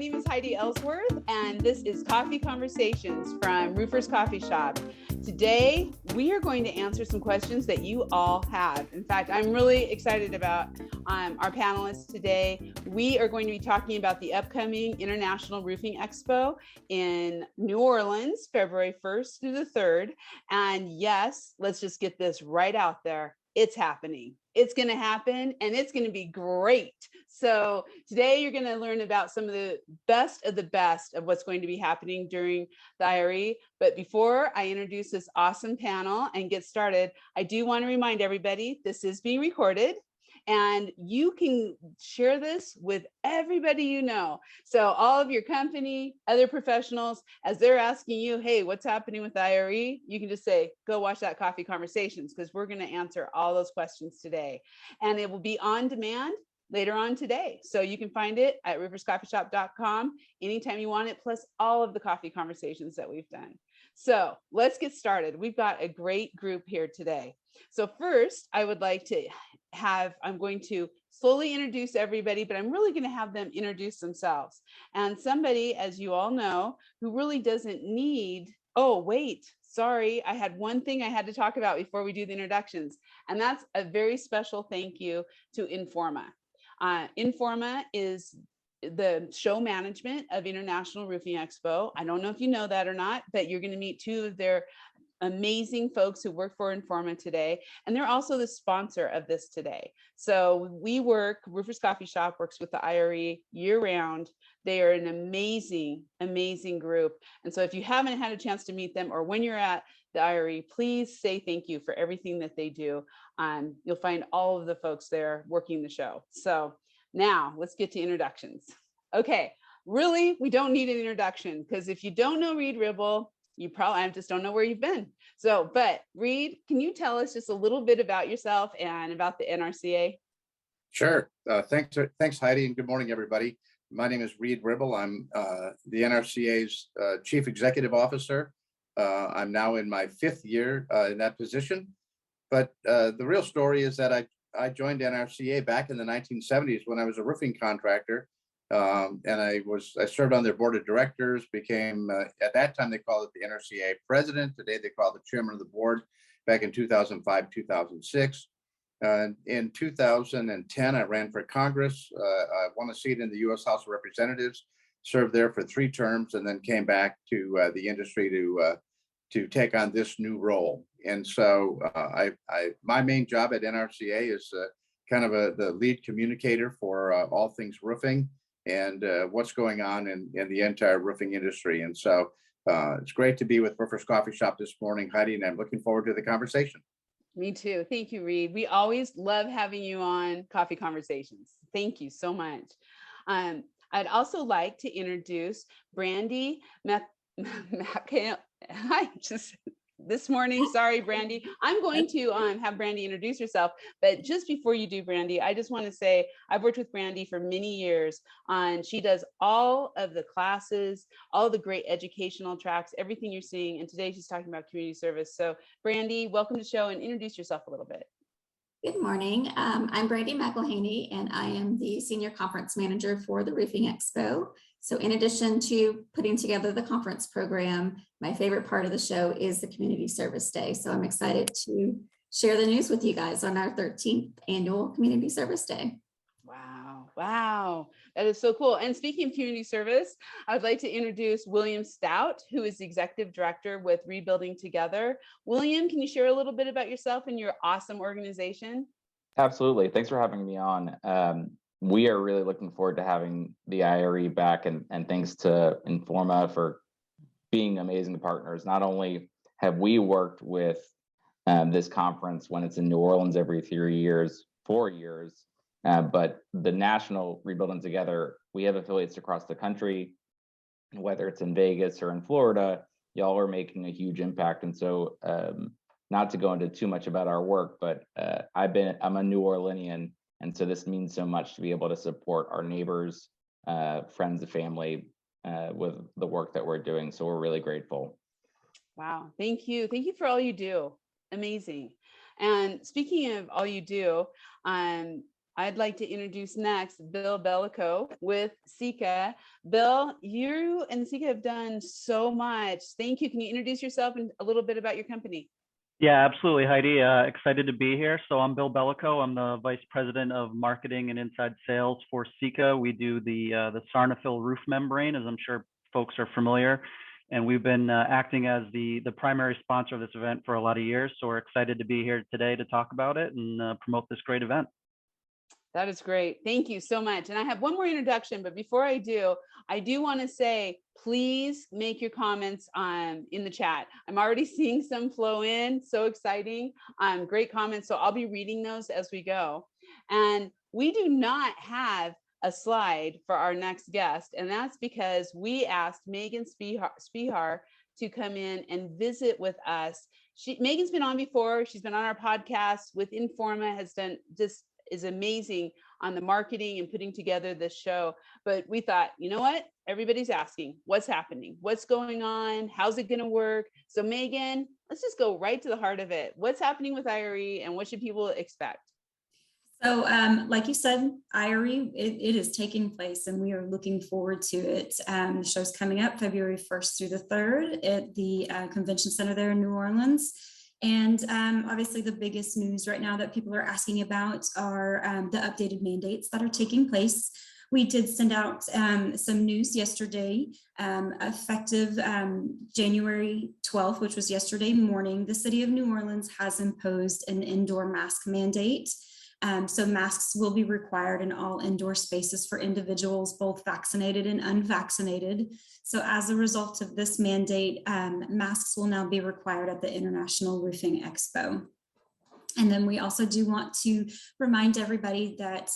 name is Heidi Ellsworth, and this is Coffee Conversations from Roofers Coffee Shop. Today, we are going to answer some questions that you all have. In fact, I'm really excited about our panelists today. We are going to be talking about the upcoming International Roofing Expo in New Orleans, February 1st through the 3rd. And yes, let's just get this right out there. It's happening. It's going to happen, and it's going to be great. So today you're going to learn about some of the best of what's going to be happening during the IRE. But before I introduce this awesome panel and get started, I do want to remind everybody this is being recorded, and you can share this with everybody you know. So all of your company, other professionals, as they're asking you, hey, what's happening with the IRE? You can just say, go watch that Coffee Conversations, because we're going to answer all those questions today. And it will be on demand later on today. So you can find it at RoofersCoffeeShop.com anytime you want it, plus all of the coffee conversations that we've done. So let's get started. We've got a great group here today. So first, I would like to I'm going to slowly introduce everybody, but I'm really going to have them introduce themselves. And somebody, as you all know, who really doesn't need, oh, wait, sorry, I had one thing I had to talk about before we do the introductions. And that's a very special thank you to Informa. Informa is the show management of International Roofing Expo. I don't know if you know that or not, but you're going to meet two of their amazing folks who work for Informa today. And they're also the sponsor of this today. So Roofers Coffee Shop works with the IRE year round. They are an amazing, amazing group. And so if you haven't had a chance to meet them, or when you're at the IRE, please say thank you for everything that they do. You'll find all of the folks there working the show. So now let's get to introductions. Okay, really, we don't need an introduction, because if you don't know Reid Ribble, you probably just don't know where you've been. So, but Reid, can you tell us just a little bit about yourself and about the NRCA? Sure. Thanks, Heidi, and good morning, everybody. My name is Reid Ribble. I'm the NRCA's Chief Executive Officer. I'm now in my 5th year in that position. But the real story is that I joined NRCA back in the 1970s when I was a roofing contractor. And I served on their board of directors, became, at that time, they called it the NRCA president. Today, they call it the chairman of the board, back in 2005, 2006. In 2010, I ran for Congress. I won a seat in the U.S. House of Representatives, served there for 3 terms, and then came back to the industry to take on this new role. And so my main job at NRCA is kind of the lead communicator for all things roofing and what's going on in the entire roofing industry. And so it's great to be with Roofers Coffee Shop this morning, Heidi, and I'm looking forward to the conversation. Me too. Thank you, Reid. We always love having you on Coffee Conversations. Thank you so much. I'd also like to introduce Brandi McElhaney. This morning, sorry, Brandi. I'm going to have Brandi introduce herself, but just before you do, Brandi, I just want to say I've worked with Brandi for many years. She does all of the classes, all the great educational tracks, everything you're seeing, and today she's talking about community service. So Brandi, welcome to the show, and introduce yourself a little bit. Good morning. I'm Brandi McElhaney, and I am the Senior Conference Manager for the Roofing Expo. So in addition to putting together the conference program, my favorite part of the show is the Community Service Day. So I'm excited to share the news with you guys on our 13th annual Community Service Day. Wow, that is so cool. And speaking of community service, I would like to introduce William Stoudt, who is the Executive Director with Rebuilding Together. William, can you share a little bit about yourself and your awesome organization? Absolutely. Thanks for having me on. We are really looking forward to having the IRE back, and thanks to Informa for being amazing partners. Not only have we worked with this conference when it's in New Orleans every 4 years, but the National Rebuilding Together, we have affiliates across the country, whether it's in Vegas or in Florida, y'all are making a huge impact. And so not to go into too much about our work, but I'm a New Orleanian. And so this means so much to be able to support our neighbors, friends and family with the work that we're doing. So we're really grateful. Wow, thank you. Thank you for all you do. Amazing. And speaking of all you do, I'd like to introduce next Bill Bellico with Sika. Bill, you and Sika have done so much. Thank you. Can you introduce yourself and a little bit about your company? Yeah, absolutely, Heidi. Excited to be here. So I'm Bill Bellico. I'm the Vice President of Marketing and Inside Sales for Sika. We do the Sarnafil roof membrane, as I'm sure folks are familiar. And we've been acting as the primary sponsor of this event for a lot of years. So we're excited to be here today to talk about it and promote this great event. That is great. Thank you so much. And I have one more introduction, but before I do want to say, please make your comments in the chat. I'm already seeing some flow in. So exciting. Great comments. So I'll be reading those as we go. And we do not have a slide for our next guest. And that's because we asked Megan Spihar to come in and visit with us. Megan's been on before. She's been on our podcast with Informa, has done just is amazing on the marketing and putting together this show. But we thought, you know what? Everybody's asking, what's happening? What's going on? How's it going to work? So Megan, let's just go right to the heart of it. What's happening with IRE and what should people expect? So like you said, IRE, it is taking place and we are looking forward to it. The show's coming up February 1st through the 3rd at the Convention Center there in New Orleans. And obviously the biggest news right now that people are asking about are the updated mandates that are taking place. We did send out some news yesterday, effective January 12th, which was yesterday morning. The city of New Orleans has imposed an indoor mask mandate. So masks will be required in all indoor spaces for individuals, both vaccinated and unvaccinated. So as a result of this mandate, masks will now be required at the International Roofing Expo. And then we also do want to remind everybody that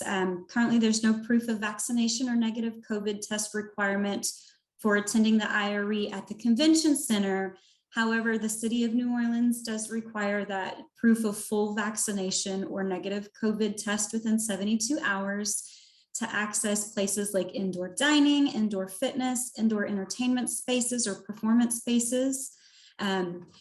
currently there's no proof of vaccination or negative COVID test requirement for attending the IRE at the Convention Center. However, the city of New Orleans does require that proof of full vaccination or negative COVID test within 72 hours to access places like indoor dining, indoor fitness, indoor entertainment spaces, or performance spaces.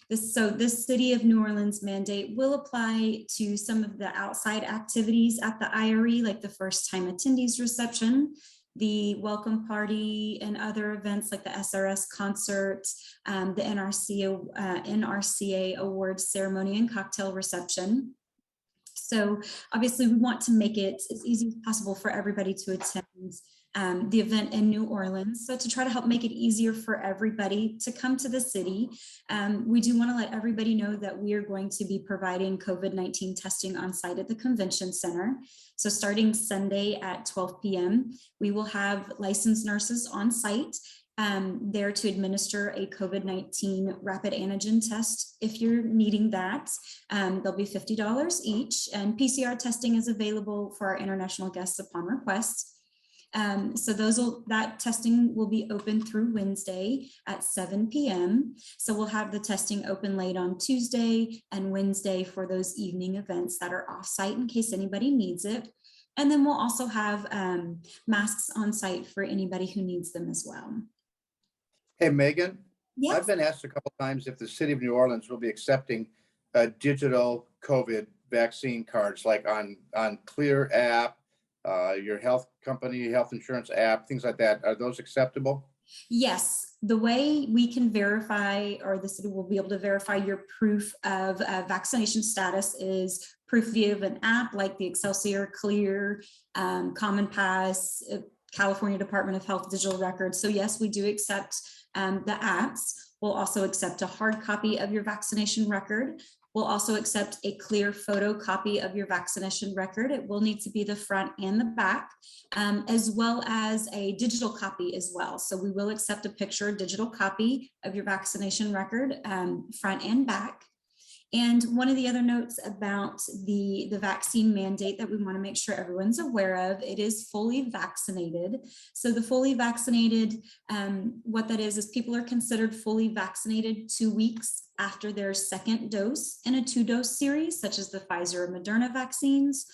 This city of New Orleans mandate will apply to some of the outside activities at the IRE, like the first time attendees reception, the welcome party, and other events like the SRS concert, the NRCA awards ceremony and cocktail reception. So obviously we want to make it as easy as possible for everybody to attend the event in New Orleans. So to try to help make it easier for everybody to come to the city, we do want to let everybody know that we are going to be providing COVID-19 testing on site at the Convention Center. So starting Sunday at 12 p.m., we will have licensed nurses on site there to administer a COVID-19 rapid antigen test. If you're needing that, they'll be $50 each, and PCR testing is available for our international guests upon request. So that testing will be open through Wednesday at 7 p.m. So we'll have the testing open late on Tuesday and Wednesday for those evening events that are off-site in case anybody needs it. And then we'll also have masks on site for anybody who needs them as well. Hey, Megan, Yes. I've been asked a couple of times if the city of New Orleans will be accepting digital COVID vaccine cards, like on Clear app, your health company, health insurance app, things like that. Are those acceptable? Yes, the way we can verify, or the city will be able to verify your proof of vaccination status, is proof via an app like the Excelsior, Clear, Common Pass, California Department of Health digital records. So yes, we do accept the apps. We'll also accept a hard copy of your vaccination record. We'll also accept a clear photocopy of your vaccination record. It will need to be the front and the back, as well as a digital copy as well. So we will accept a picture, digital copy of your vaccination record, front and back. And one of the other notes about the vaccine mandate that we want to make sure everyone's aware of, it is fully vaccinated. So the fully vaccinated, what that is people are considered fully vaccinated 2 weeks after their second dose in a 2-dose series, such as the Pfizer or Moderna vaccines,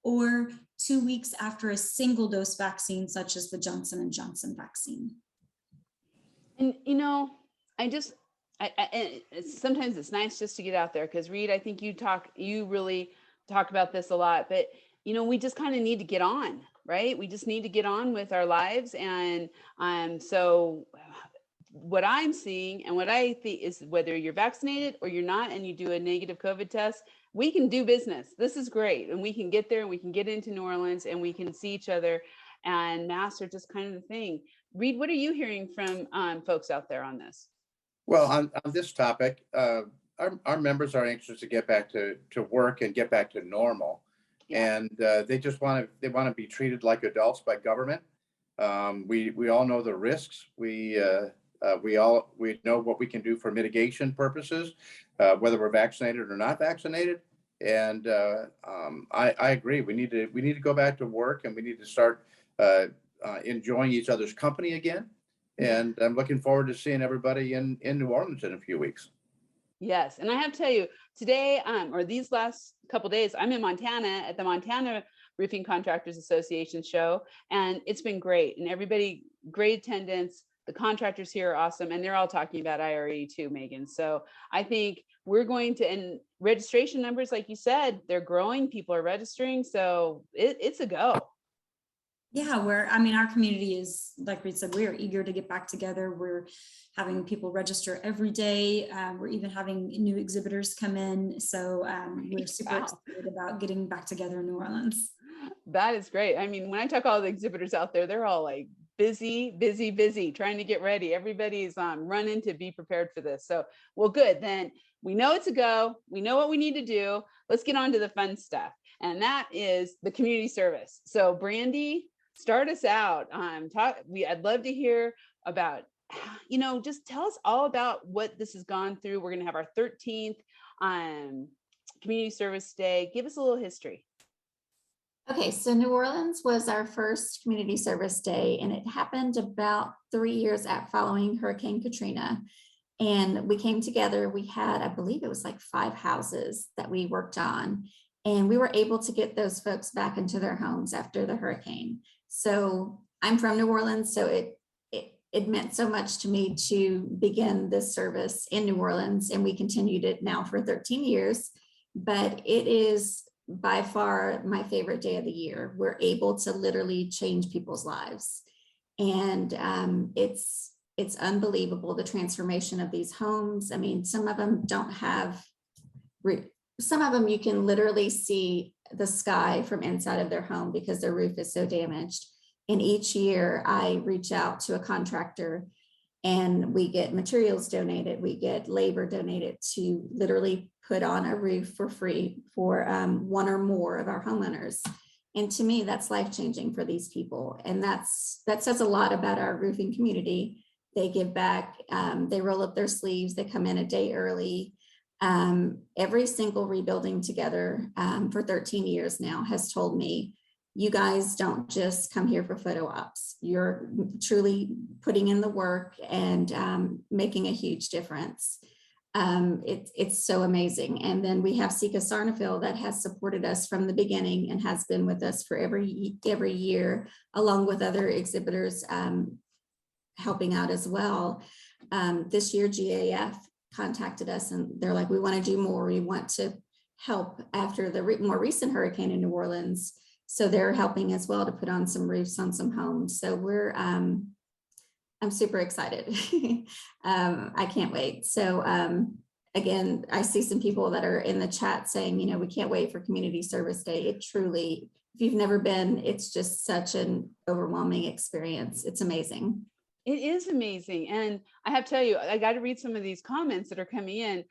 or 2 weeks after a single dose vaccine, such as the Johnson & Johnson vaccine. And, sometimes it's nice just to get out there, because Reid, I think you really talk about this a lot, but we just kind of need to get on, right? We just need to get on with our lives. And so what I'm seeing and what I think is whether you're vaccinated or you're not, and you do a negative COVID test, we can do business. This is great. And we can get there and we can get into New Orleans and we can see each other, and masks are just kind of the thing. Reid, what are you hearing from folks out there on this? Well, on this topic, our members are anxious to get back to work and get back to normal. Yeah. And they just want to be treated like adults by government. We all know the risks. We know what we can do for mitigation purposes, whether we're vaccinated or not vaccinated. And I agree. We need to go back to work, and we need to start enjoying each other's company again. And I'm looking forward to seeing everybody in New Orleans in a few weeks. Yes. And I have to tell you, today, or these last couple of days, I'm in Montana at the Montana Roofing Contractors Association show, and it's been great. And everybody, great attendance. The contractors here are awesome, and they're all talking about IRE too, Megan. So I think we're going to, and registration numbers, like you said, they're growing. People are registering, so it's a go. Yeah, our community is, like Reid said, we are eager to get back together. We're having people register every day. We're even having new exhibitors come in. So we're super excited about getting back together in New Orleans. That is great. I mean, when I talk all the exhibitors out there, they're all like busy, trying to get ready. Everybody's running to be prepared for this. So, well, good. Then we know it's a go. We know what we need to do. Let's get on to the fun stuff. And that is the community service. So Brandi, start us out. I'd love to hear about, just tell us all about what this has gone through. We're going to have our 13th Community Service Day. Give us a little history. Okay, so New Orleans was our first Community Service Day, and it happened about 3 years following Hurricane Katrina. And we came together. We had, I believe it was like 5 houses that we worked on, and we were able to get those folks back into their homes after the hurricane. So I'm from New Orleans, so it meant so much to me to begin this service in New Orleans, and we continued it now for 13 years. But it is by far my favorite day of the year. We're able to literally change people's lives, and it's unbelievable, the transformation of these homes. I mean, some of them don't have. Some of them you can literally see the sky from inside of their home because their roof is so damaged. And each year I reach out to a contractor and we get materials donated, we get labor donated to literally put on a roof for free for one or more of our homeowners. And to me, that's life-changing for these people. And that says a lot about our roofing community. They give back, they roll up their sleeves, they come in a day early. Every single Rebuilding Together for 13 years now has told me, you guys don't just come here for photo ops. You're truly putting in the work and making a huge difference. It's so amazing. And then we have Sika that has supported us from the beginning and has been with us for every year, along with other exhibitors helping out as well. This year, GAF contacted us and they're like, we want to do more. We want to help after the more recent hurricane in New Orleans. So they're helping as well to put on some roofs on some homes. So we're, I'm super excited. I can't wait. So again, I see some people that are in the chat saying, we can't wait for Community Service Day. It truly, if you've never been, it's just such an overwhelming experience. It's amazing. It is amazing. And I have to tell you, I got to read some of these comments that are coming in.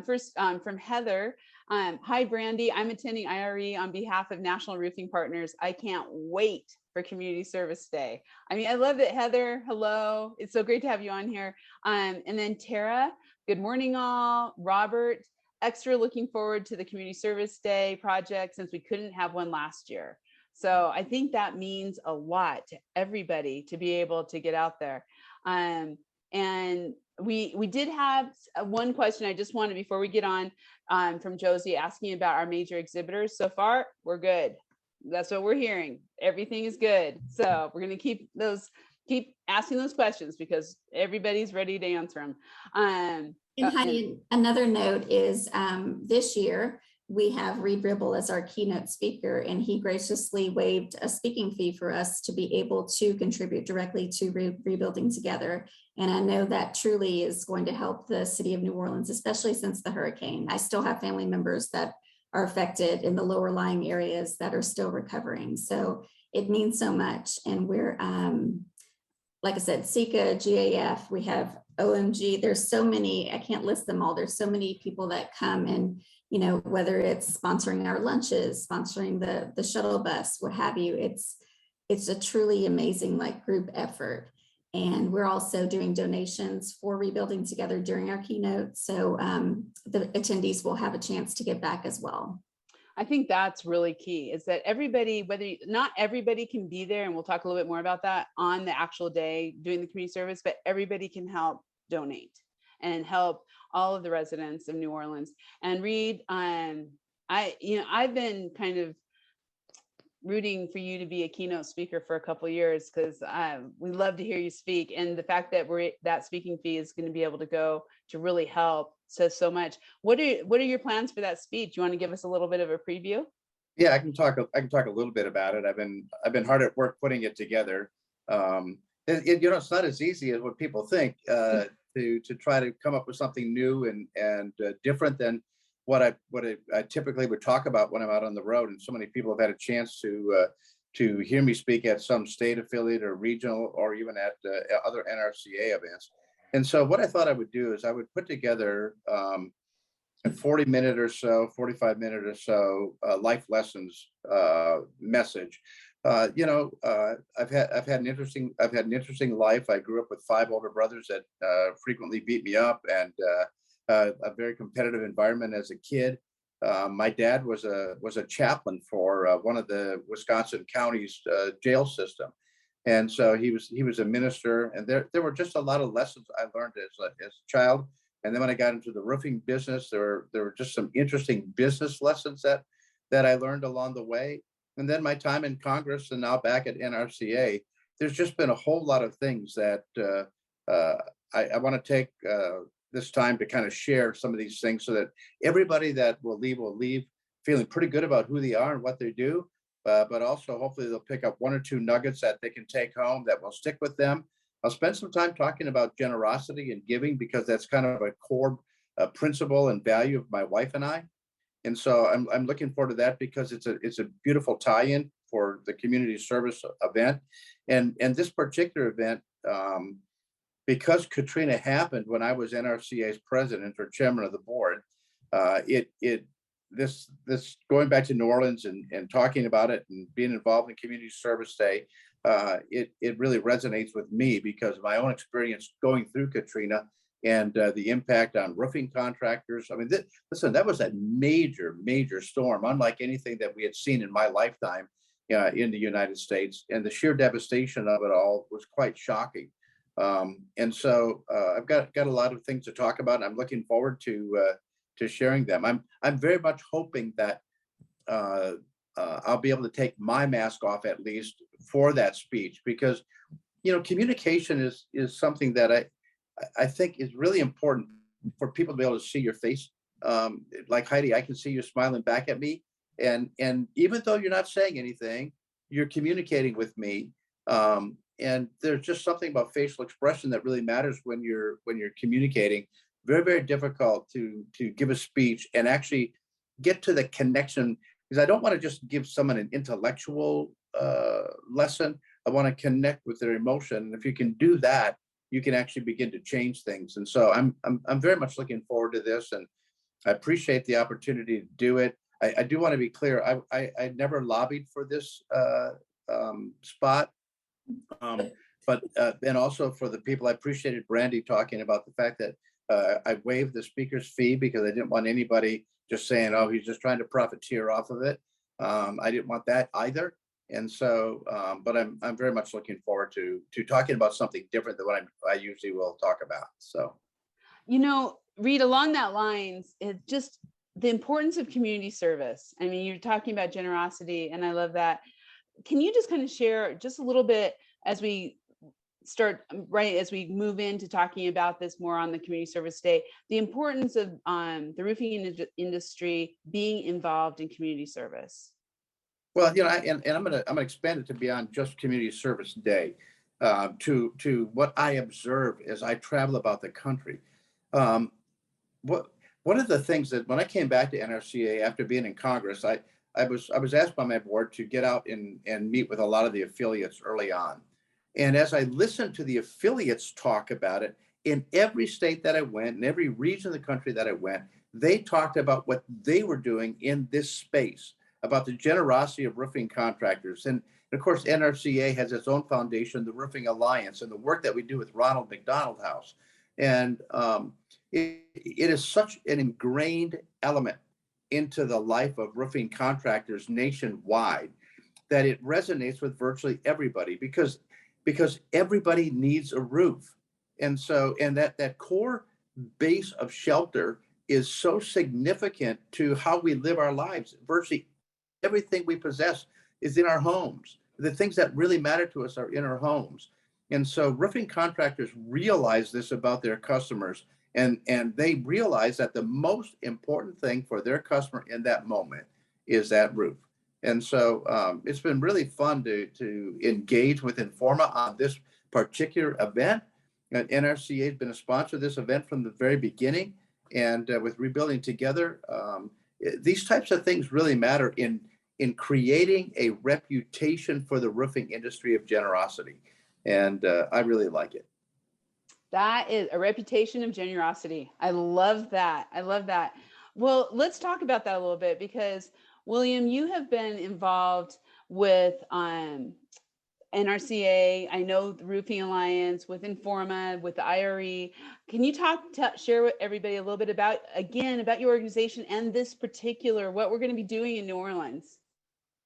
First, from Heather. Hi, Brandi. I'm attending IRE on behalf of National Roofing Partners. I can't wait for Community Service Day. I mean, I love it, Heather. Hello. It's so great to have you on here. And then Tara, good morning, all. Robert, extra looking forward to the Community Service Day project since we couldn't have one last year. So I think that means a lot to everybody to be able to get out there. And we did have one question I just wanted, before we get on, from Josie asking about our major exhibitors. So far, we're good. That's what we're hearing. Everything is good. So we're going to keep asking those questions because everybody's ready to answer them. And Heidi, another note is this year, we have Reid Ribble as our keynote speaker, and he graciously waived a speaking fee for us to be able to contribute directly to rebuilding together. And I know that truly is going to help the city of New Orleans, especially since the hurricane. I still have family members that are affected in the lower lying areas that are still recovering. So it means so much. And we're, like I said, Sika, GAF, we have OMG, there's so many, I can't list them all. There's so many people that come, and, you know, whether it's sponsoring our lunches, sponsoring the shuttle bus, what have you, it's a truly amazing like group effort. And we're also doing donations for rebuilding together during our keynote. So the attendees will have a chance to give back as well. I think that's really key, is that everybody, not everybody can be there, and we'll talk a little bit more about that on the actual day doing the community service, but everybody can help donate and help all of the residents of New Orleans. And Reid, I've been kind of rooting for you to be a keynote speaker for a couple of years, because we love to hear you speak, and the fact that that speaking fee is going to be able to go to really help says so much. What are your plans for that speech? You want to give us a little bit of a preview? Yeah, I can talk a little bit about it. I've been hard at work putting it together. It's not as easy as what people think to try to come up with something new and different than what I typically would talk about when I'm out on the road. And so many people have had a chance to hear me speak at some state affiliate or regional, or even at other NRCA events. And so what I thought I would do is I would put together a 40-minute or so, 45-minute or so life lessons message. I've had an interesting life. I grew up with 5 older brothers that frequently beat me up, and a very competitive environment as a kid. My dad was a chaplain for one of the Wisconsin counties jail system. And so he was a minister, and there were just a lot of lessons I learned as a child. And then when I got into the roofing business, there were just some interesting business lessons that I learned along the way. And then my time in Congress, and now back at NRCA, there's just been a whole lot of things that I want to take this time to kind of share some of these things, so that everybody that will leave feeling pretty good about who they are and what they do. But also hopefully they'll pick up 1 or 2 nuggets that they can take home that will stick with them. I'll spend some time talking about generosity and giving, because that's kind of a core principle and value of my wife and I. And so I'm looking forward to that, because it's a beautiful tie-in for the community service event. And this particular event, because Katrina happened when I was NRCA's president or chairman of the board, this going back to New Orleans and talking about it and being involved in Community Service Day, it really resonates with me, because of my own experience going through Katrina and the impact on roofing contractors. I mean, listen, that was a major storm, unlike anything that we had seen in my lifetime in the United States, and the sheer devastation of it all was quite shocking. And so I've got a lot of things to talk about, and I'm looking forward to sharing them. I'm very much hoping that I'll be able to take my mask off at least for that speech, because communication is something that I think is really important for people to be able to see your face. Like Heidi, I can see you smiling back at me, and even though you're not saying anything, you're communicating with me. And there's just something about facial expression that really matters when you're communicating. Very, very difficult to give a speech and actually get to the connection, because I don't want to just give someone an intellectual lesson. I want to connect with their emotion. And if you can do that, you can actually begin to change things. And so I'm very much looking forward to this, and I appreciate the opportunity to do it. I do want to be clear. I never lobbied for this spot. But and also for the people, I appreciated Brandi talking about the fact that I waived the speaker's fee, because I didn't want anybody just saying, oh, he's just trying to profiteer off of it. I didn't want that either. And so, but I'm very much looking forward to talking about something different than what I usually will talk about. So, Reid, along that lines, it's just the importance of community service. I mean, you're talking about generosity, and I love that. Can you just kind of share just a little bit, as we start right as we move into talking about this more on the community service day, the importance of the roofing industry being involved in community service. Well, and I'm gonna expand it to beyond just Community Service Day, to what I observe as I travel about the country. One of the things that when I came back to NRCA after being in Congress, I was asked by my board to get out and meet with a lot of the affiliates early on. And as I listened to the affiliates talk about it, in every state that I went, in every region of the country that I went, they talked about what they were doing in this space, about the generosity of roofing contractors. And of course, NRCA has its own foundation, the Roofing Alliance, and the work that we do with Ronald McDonald House. And it is such an ingrained element into the life of roofing contractors nationwide that it resonates with virtually everybody because everybody needs a roof. And so, and that core base of shelter is so significant to how we live our lives. Virtually everything we possess is in our homes. The things that really matter to us are in our homes. And so roofing contractors realize this about their customers, and they realize that the most important thing for their customer in that moment is that roof. And so it's been really fun to engage with Informa on this particular event. And NRCA has been a sponsor of this event from the very beginning. And with Rebuilding Together, these types of things really matter in creating a reputation for the roofing industry of generosity. And I really like it. That is a reputation of generosity. I love that. I love that. Well, let's talk about that a little bit because, William, you have been involved with NRCA, I know the Roofing Alliance, with Informa, with the IRE. Can you share with everybody a little bit about your organization and this particular, what we're going to be doing in New Orleans?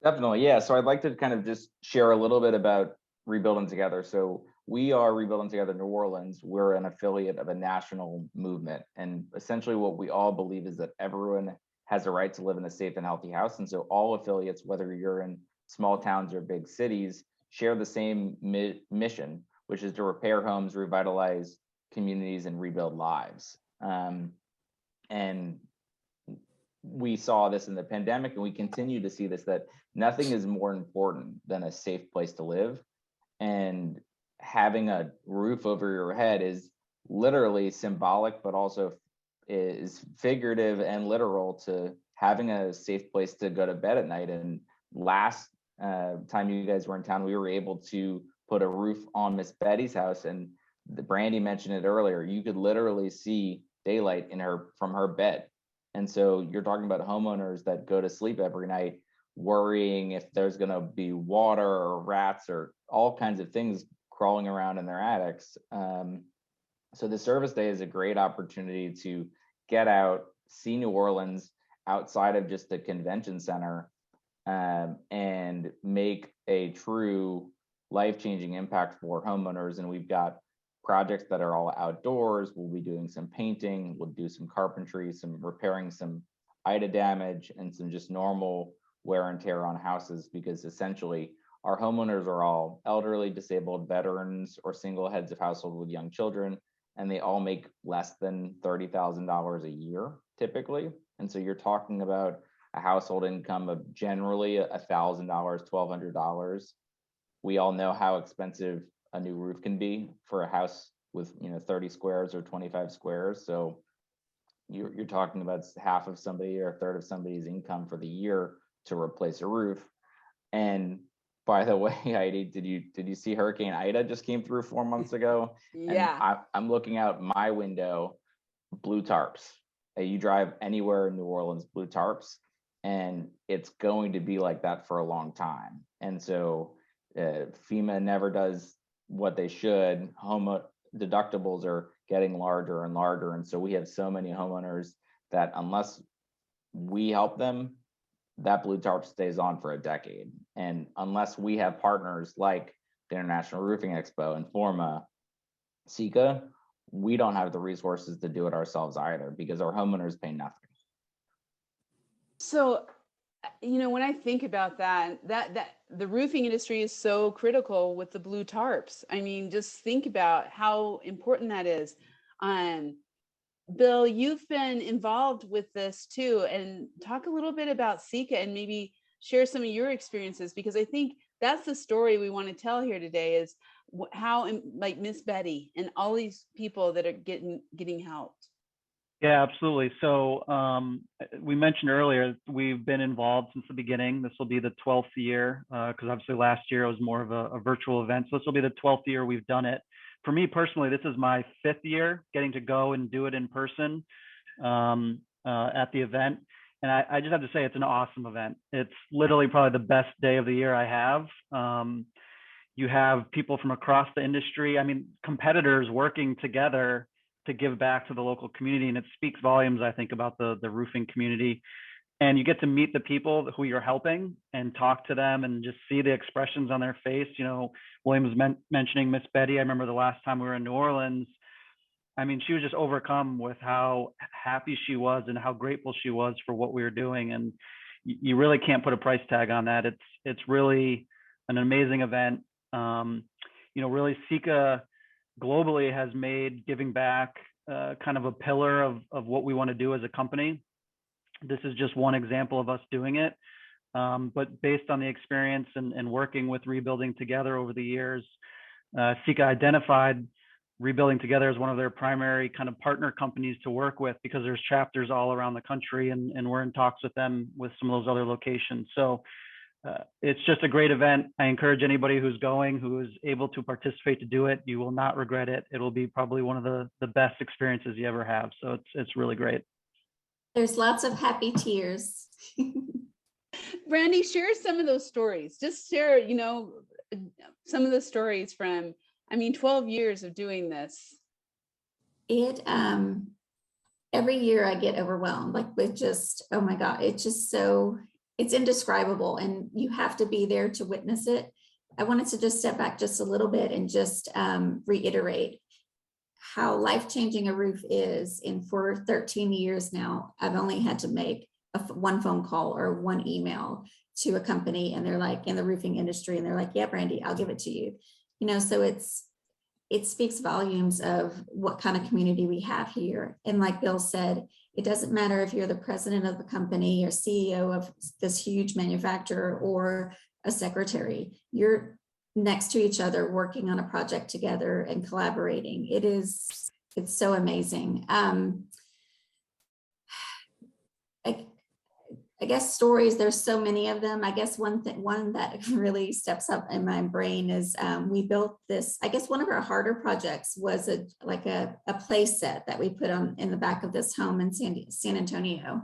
Definitely, yeah. So I'd like to kind of just share a little bit about Rebuilding Together. So we are Rebuilding Together New Orleans. We're an affiliate of a national movement. And essentially what we all believe is that everyone has a right to live in a safe and healthy house. And so all affiliates, whether you're in small towns or big cities, share the same mission, which is to repair homes, revitalize communities, and rebuild lives. And we saw this in the pandemic, and we continue to see this, that nothing is more important than a safe place to live. And having a roof over your head is literally symbolic, but also is figurative and literal to having a safe place to go to bed at night. And last time you guys were in town, we were able to put a roof on Miss Betty's house, and Brandi mentioned it earlier. You could literally see daylight from her bed. And so you're talking about homeowners that go to sleep every night worrying if there's going to be water or rats or all kinds of things crawling around in their attics. So the service day is a great opportunity to get out, see New Orleans outside of just the convention center, and make a true life-changing impact for homeowners. And we've got projects that are all outdoors. We'll be doing some painting, we'll do some carpentry, some repairing some IDA damage, and some just normal wear and tear on houses, because essentially our homeowners are all elderly, disabled, veterans, or single heads of household with young children, and they all make less than $30,000 a year typically. And so you're talking about a household income of generally $1,000, $1,200. We all know how expensive a new roof can be for a house with 30 squares or 25 squares. So you're talking about half of somebody or a third of somebody's income for the year to replace a roof. And by the way, Heidi, did you see Hurricane Ida just came through 4 months ago? Yeah. And I'm looking out my window, blue tarps. You drive anywhere in New Orleans, blue tarps, and it's going to be like that for a long time. And so FEMA never does what they should. Home deductibles are getting larger and larger. And so we have so many homeowners that unless we help them, that blue tarp stays on for a decade. And unless we have partners like the International Roofing Expo, Informa, Sika, we don't have the resources to do it ourselves either, because our homeowners pay nothing. So you know, when I think about that the roofing industry is so critical with the blue tarps. I mean, just think about how important that is. Um, Bill, you've been involved with this too, and talk a little bit about Sika and maybe share some of your experiences, because I think that's the story we want to tell here today is how like Miss Betty and all these people that are getting helped. Yeah, absolutely. So we mentioned earlier, we've been involved since the beginning. This will be the 12th year, because obviously last year it was more of a virtual event. So this will be the 12th year we've done it. For me personally, this is my 5th year getting to go and do it in person at the event. And I just have to say, it's an awesome event. It's literally probably the best day of the year I have. You have people from across the industry, I mean, competitors working together to give back to the local community. And it speaks volumes, I think, about the roofing community. And you get to meet the people who you're helping and talk to them and just see the expressions on their face. You know, William was mentioning Miss Betty. I remember the last time we were in New Orleans. I mean, she was just overcome with how happy she was and how grateful she was for what we were doing. And you really can't put a price tag on that. It's really an amazing event. You know, really Sika globally has made giving back kind of a pillar of what we want to do as a company. This is just one example of us doing it. But based on the experience and working with Rebuilding Together over the years, Sika identified Rebuilding Together as one of their primary kind of partner companies to work with, because there's chapters all around the country, and we're in talks with them with some of those other locations. So it's just a great event. I encourage anybody who's going, who is able to participate, to do it. You will not regret it. It'll be probably one of the best experiences you ever have. So it's really great. There's lots of happy tears. Brandi, share some of those stories. Just share, you know, some of the stories from, I mean, 12 years of doing this. It every year I get overwhelmed, like with just, oh my God, it's just so, it's indescribable, and you have to be there to witness it. I wanted to just step back just a little bit and just reiterate how life-changing a roof is. And for 13 years now, I've only had to make one phone call or one email to a company, and they're like, in the roofing industry, and they're like, yeah, Brandi, I'll give it to you. You know, so it speaks volumes of what kind of community we have here. And like Bill said, it doesn't matter if you're the president of the company or CEO of this huge manufacturer or a secretary, you're next to each other working on a project together and collaborating. It's so amazing. I guess stories, there's so many of them. I guess one that really steps up in my brain is we built this, I guess one of our harder projects was a play set that we put on in the back of this home in San Antonio.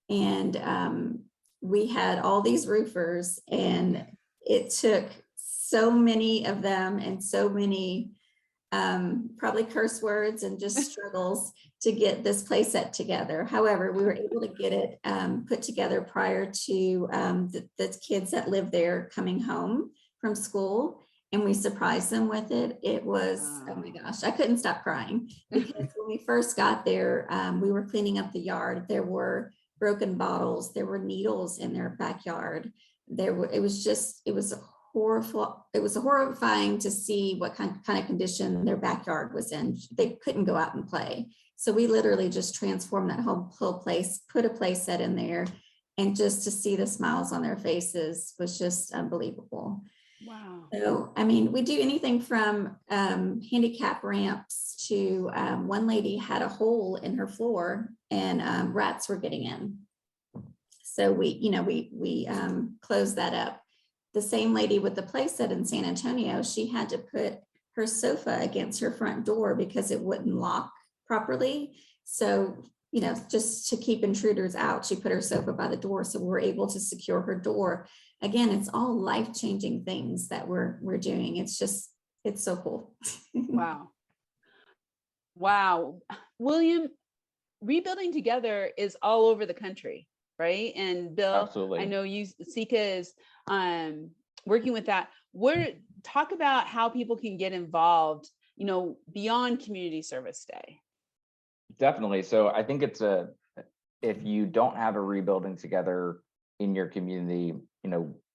And we had all these roofers, and it took so many of them and so many probably curse words and just struggles to get this play set together. However, we were able to get it put together prior to the kids that live there coming home from school, and we surprised them with it. It was, oh my gosh, I couldn't stop crying, because when we first got there, we were cleaning up the yard. There were broken bottles, there were needles in their backyard. It was horrifying to see what kind of condition their backyard was in. They couldn't go out and play. So we literally just transformed that whole place, put a play set in there, and just to see the smiles on their faces was just unbelievable. Wow. So, I mean, we do anything from handicap ramps to one lady had a hole in her floor, and rats were getting in. So we closed that up. The same lady with the play set in San Antonio, she had to put her sofa against her front door because it wouldn't lock properly. So, just to keep intruders out, she put her sofa by the door. So we're able to secure her door. Again, it's all life-changing things that we're doing. It's so cool. Wow. Wow. William, Rebuilding Together is all over the country, right? And Bill, Absolutely. I know Sika is working with that. Talk about how people can get involved, beyond Community Service Day. Definitely. So I think if you don't have a Rebuilding Together in your community,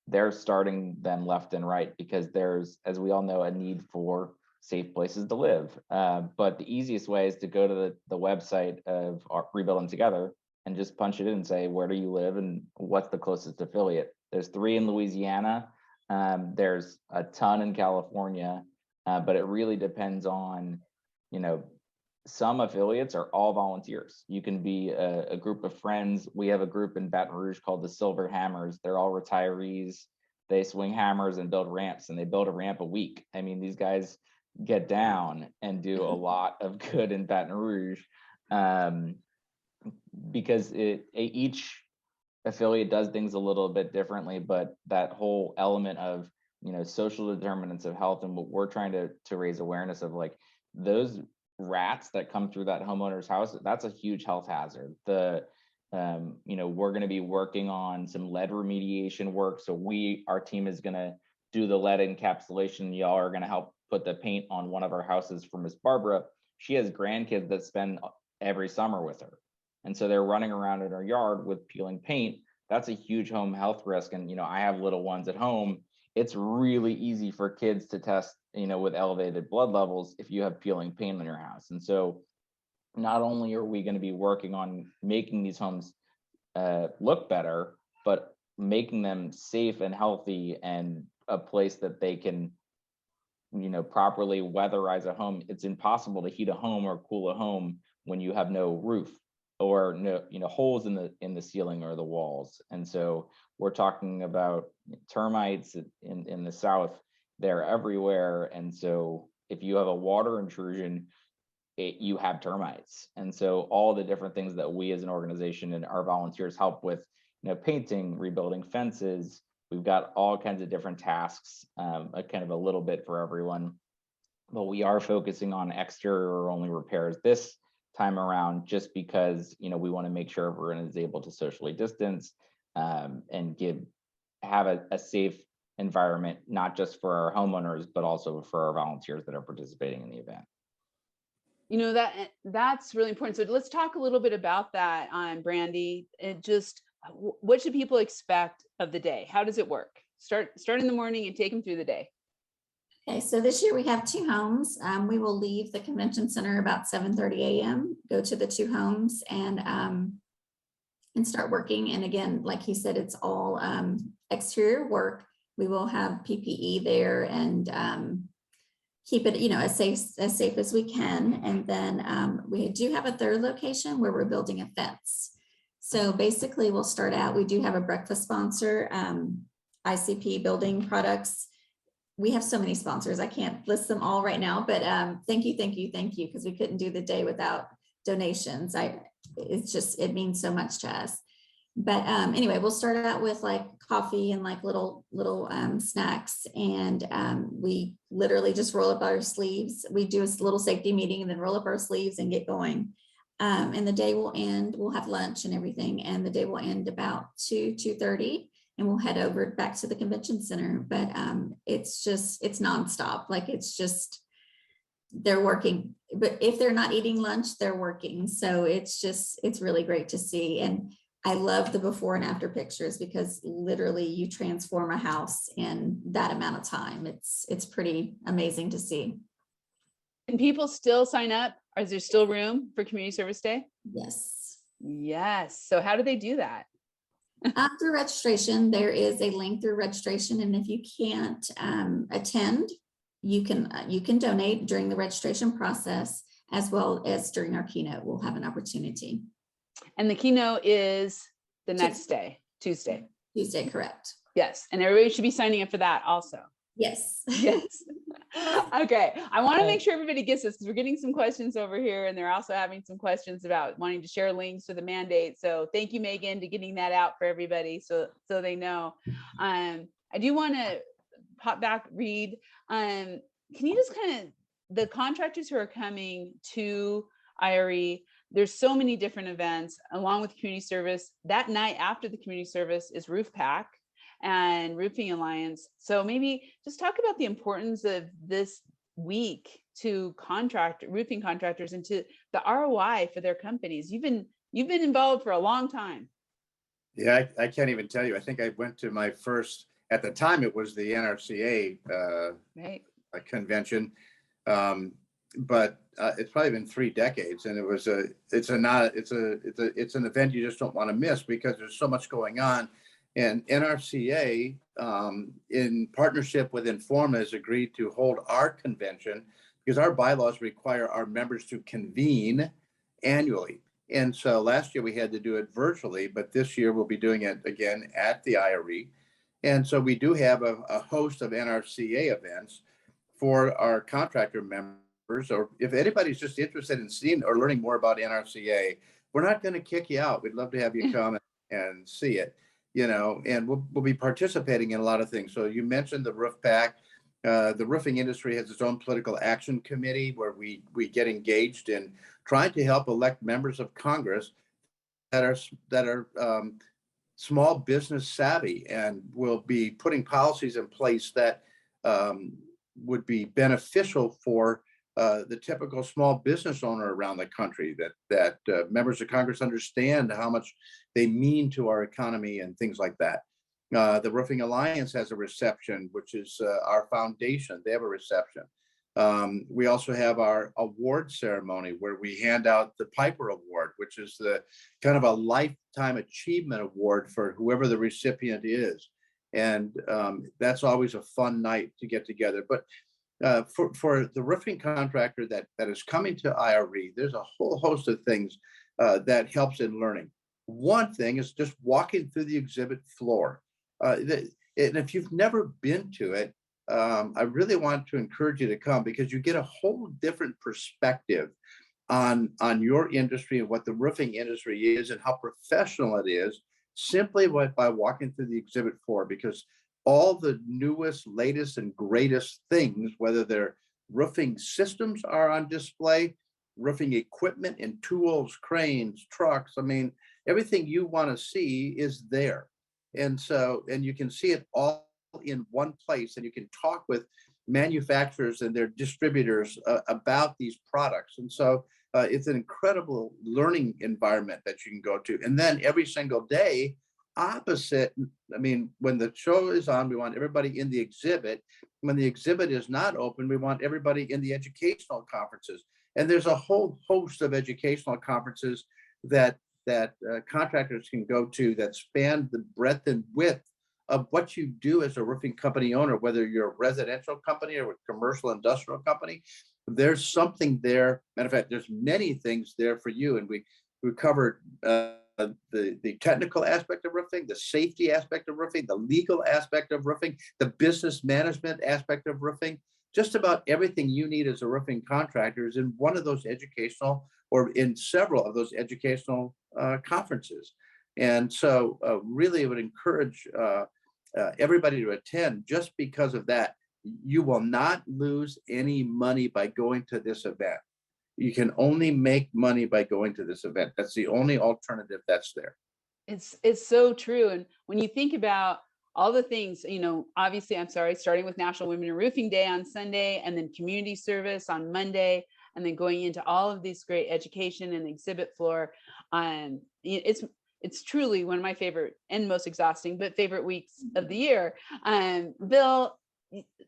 they're starting them left and right because there's, as we all know, a need for safe places to live. But the easiest way is to go to the website of Rebuilding Together and just punch it in and say, where do you live and what's the closest affiliate? There's 3 in Louisiana. There's a ton in California, but it really depends on, some affiliates are all volunteers. You can be a group of friends. We have a group in Baton Rouge called the Silver Hammers. They're all retirees. They swing hammers and build ramps, and they build a ramp a week. I mean, these guys get down and do a lot of good in Baton Rouge, because each affiliate does things a little bit differently, but that whole element of, social determinants of health and what we're trying to raise awareness of, like those rats that come through that homeowner's house, that's a huge health hazard. We're going to be working on some lead remediation work. So our team is going to do the lead encapsulation. Y'all are going to help put the paint on one of our houses for Miss Barbara. She has grandkids that spend every summer with her. And so they're running around in her yard with peeling paint. That's a huge home health risk. And, I have little ones at home. It's really easy for kids to test, with elevated blood levels if you have peeling paint in your house. And so not only are we going to be working on making these homes look better, but making them safe and healthy and a place that they can, properly weatherize a home. It's impossible to heat a home or cool a home when you have no roof or no, holes in the ceiling or the walls. And so we're talking about termites in the South. They're everywhere. And so if you have a water intrusion, you have termites. And so all the different things that we as an organization and our volunteers help with, painting, rebuilding fences, we've got all kinds of different tasks, kind of a little bit for everyone. But we are focusing on exterior only repairs this time around, just because, we want to make sure everyone is able to socially distance and have a safe environment, not just for our homeowners, but also for our volunteers that are participating in the event. That's really important. So let's talk a little bit about that, Brandi. What should people expect of the day? How does it work? Start in the morning and take them through the day. Okay, so this year we have 2 homes. We will leave the convention center about 7:30 a.m., go to the 2 homes and start working. And again, like he said, it's all exterior work. We will have PPE there and keep it, as safe as we can. And then we do have a 3rd location where we're building a fence. So basically we'll start out, we do have a breakfast sponsor, ICP Building Products. We have so many sponsors, I can't list them all right now, but thank you, because we couldn't do the day without donations. It means so much to us. But anyway, we'll start out with like coffee and like little snacks, and we literally just roll up our sleeves. We do a little safety meeting and then roll up our sleeves and get going. And the day will end, we'll have lunch and everything, and the day will end about 2:30, and we'll head over back to the convention center. But it's nonstop. Like they're working, but if they're not eating lunch, they're working. So it's really great to see. And I love the before and after pictures, because literally you transform a house in that amount of time. It's pretty amazing to see. Can people still sign up? Or is there still room for Community Service Day? Yes. So how do they do that? Through registration, there is a link through registration. And if you can't attend, you can donate during the registration process, as well as during our keynote. We'll have an opportunity. And the keynote is the next day, Tuesday. Tuesday, correct. Yes. And everybody should be signing up for that also. Yes. Yes. Okay. I want to make sure everybody gets this, because we're getting some questions over here, and they're also having some questions about wanting to share links to the mandate. So thank you, Megan, to getting that out for everybody so they know. I do want to pop back, Reid. Can you just the contractors who are coming to IRE, there's so many different events along with community service. That night after the community service is Roof Pack and Roofing Alliance. So maybe just talk about the importance of this week to roofing contractors and to the ROI for their companies. You've been involved for a long time. Yeah, I can't even tell you. I think I went to my first, at the time it was the NRCA Right. convention. But it's probably been 3 decades, and it's an event you just don't want to miss because there's so much going on. And NRCA, in partnership with Informa, has agreed to hold our convention because our bylaws require our members to convene annually. And so last year we had to do it virtually, but this year we'll be doing it again at the IRE. And so we do have a host of NRCA events for our contractor members, or if anybody's just interested in seeing or learning more about NRCA, we're not going to kick you out. We'd love to have you come and see it, and we'll be participating in a lot of things. So you mentioned the roof pack. The roofing industry has its own political action committee where we get engaged in trying to help elect members of Congress that are small business savvy, and will be putting policies in place that would be beneficial for the typical small business owner around the country, that members of Congress understand how much they mean to our economy and things like that. The Roofing Alliance has a reception, which is our foundation. They have a reception. We also have our award ceremony where we hand out the Piper Award, which is the kind of a lifetime achievement award for whoever the recipient is. And that's always a fun night to get together. But for the roofing contractor that is coming to IRE, there's a whole host of things that helps in learning. One thing is just walking through the exhibit floor. And if you've never been to it, I really want to encourage you to come, because you get a whole different perspective on your industry and what the roofing industry is and how professional it is, simply by walking through the exhibit floor, because all the newest, latest, and greatest things, whether they're roofing systems, are on display, roofing equipment and tools, cranes, trucks. I mean, everything you want to see is there. And you can see it all in one place, and you can talk with manufacturers and their distributors about these products. And so it's an incredible learning environment that you can go to. And then every single day, opposite, I mean, when the show is on, we want everybody in the exhibit. When the exhibit is not open, we want everybody in the educational conferences. And there's a whole host of educational conferences that contractors can go to that span the breadth and width of what you do as a roofing company owner, whether you're a residential company or a commercial industrial company. There's something there. Matter of fact, there's many things there for you. And we covered the technical aspect of roofing, the safety aspect of roofing, the legal aspect of roofing, the business management aspect of roofing. Just about everything you need as a roofing contractor is in one of those educational, or in several of those educational conferences. And so really would encourage everybody to attend, just because of that. You will not lose any money by going to this event. You can only make money by going to this event. That's the only alternative that's there. It's so true. And when you think about all the things, obviously, starting with National Women in Roofing Day on Sunday, and then community service on Monday, and then going into all of these great education and exhibit floor. It's truly one of my favorite and most exhausting, but favorite weeks of the year. Bill,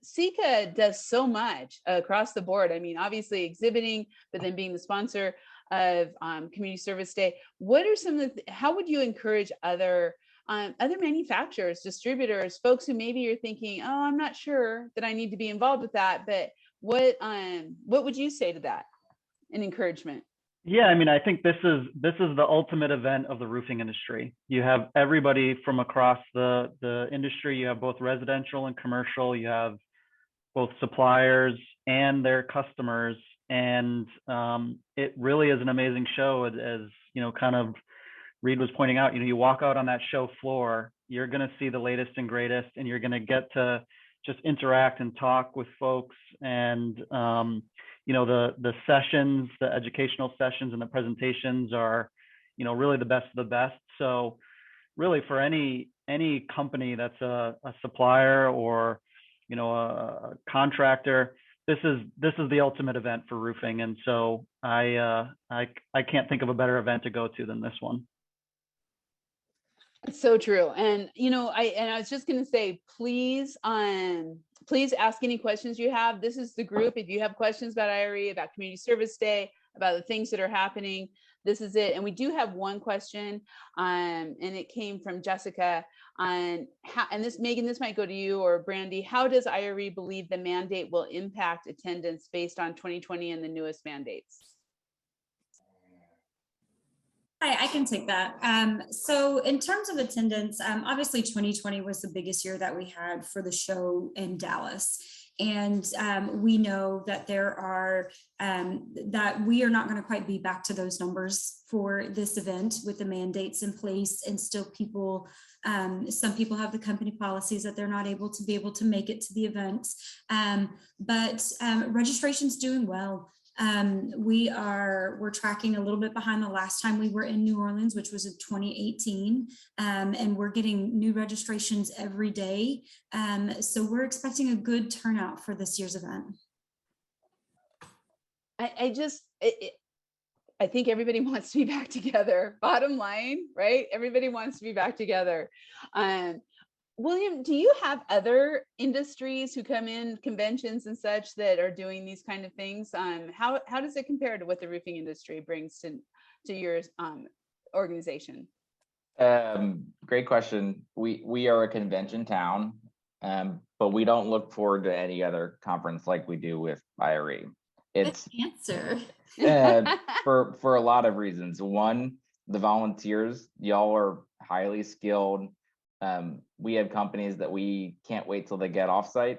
Sika does so much across the board. I mean, obviously exhibiting, but then being the sponsor of Community Service Day. What are some of how would you encourage other manufacturers, distributors, folks who maybe you're thinking, oh, I'm not sure that I need to be involved with that, but what would you say to that in encouragement? Yeah, I mean, I think this is the ultimate event of the roofing industry. You have everybody from across the industry. You have both residential and commercial. You have both suppliers and their customers, and it really is an amazing show. As kind of Reid was pointing out, you walk out on that show floor, you're going to see the latest and greatest, and you're going to get to just interact and talk with folks. And the sessions, the educational sessions and the presentations are, really the best of the best. So really, for any company that's a supplier or, a contractor, this is the ultimate event for roofing. And so I can't think of a better event to go to than this one. It's so true. And I was just going to say, please ask any questions you have. This is the group. If you have questions about IRE, about Community Service Day, about the things that are happening, this is it. And we do have one question, and it came from Jessica on how, and this, Megan, this might go to you or Brandi. How does IRE believe the mandate will impact attendance based on 2020 and the newest mandates? Hi, I can take that. So in terms of attendance, obviously 2020 was the biggest year that we had for the show in Dallas. And we know that that we are not going to quite be back to those numbers for this event with the mandates in place. And still some people have the company policies that they're not able to make it to the event. But registration's doing well. We're tracking a little bit behind the last time we were in New Orleans, which was in 2018. And we're getting new registrations every day. So we're expecting a good turnout for this year's event. I think everybody wants to be back together. Bottom line, right? Everybody wants to be back together. William, do you have other industries who come in, conventions and such, that are doing these kind of things? How does it compare to what the roofing industry brings to your organization? Great question. We are a convention town, but we don't look forward to any other conference like we do with IRE. It's answer. For a lot of reasons. One, the volunteers, y'all are highly skilled. We have companies that we can't wait till they get offsite,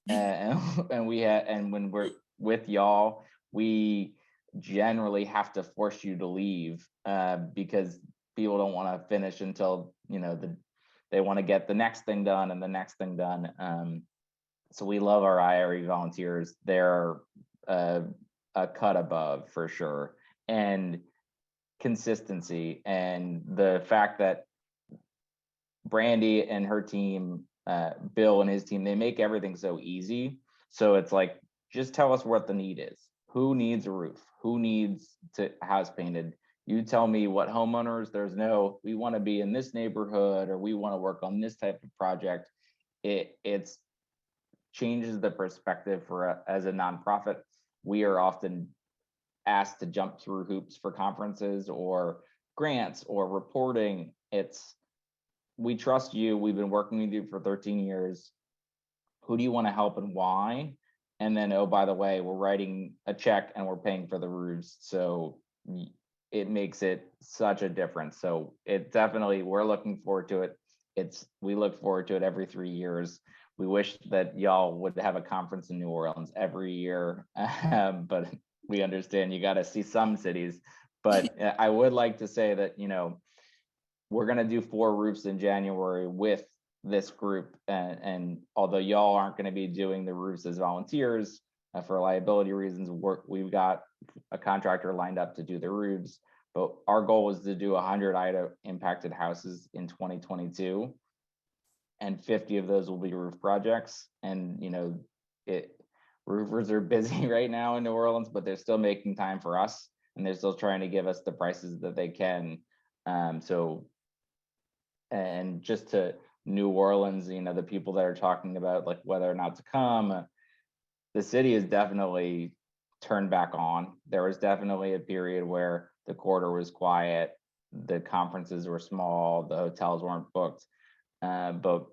and when we're with y'all, we generally have to force you to leave because people don't want to finish until they want to get the next thing done and the next thing done. So we love our IRE volunteers. They're a cut above for sure, and consistency, and the fact that Brandi and her team, Bill and his team, they make everything so easy. So it's like, just tell us what the need is. Who needs a roof? Who needs to house painted? You tell me what homeowners. There's no, we want to be in this neighborhood, or we want to work on this type of project. It's changes the perspective for as a nonprofit. We are often asked to jump through hoops for conferences or grants or reporting. We trust you. We've been working with you for 13 years. Who do you want to help and why? And then, oh, by the way, we're writing a check and we're paying for the roofs. So it makes it such a difference. So it definitely, we're looking forward to it. We look forward to it every 3 years. We wish that y'all would have a conference in New Orleans every year, but we understand you got to see some cities. But I would like to say that, we're going to do 4 roofs in January with this group. And although y'all aren't going to be doing the roofs as volunteers for liability reasons, we've got a contractor lined up to do the roofs. But our goal is to do 100 IDA impacted houses in 2022. And 50 of those will be roof projects. And, roofers are busy right now in New Orleans, but they're still making time for us. And they're still trying to give us the prices that they can. And just to New Orleans, the people that are talking about like whether or not to come, the city is definitely turned back on. There was definitely a period where the quarter was quiet, the conferences were small, the hotels weren't booked, but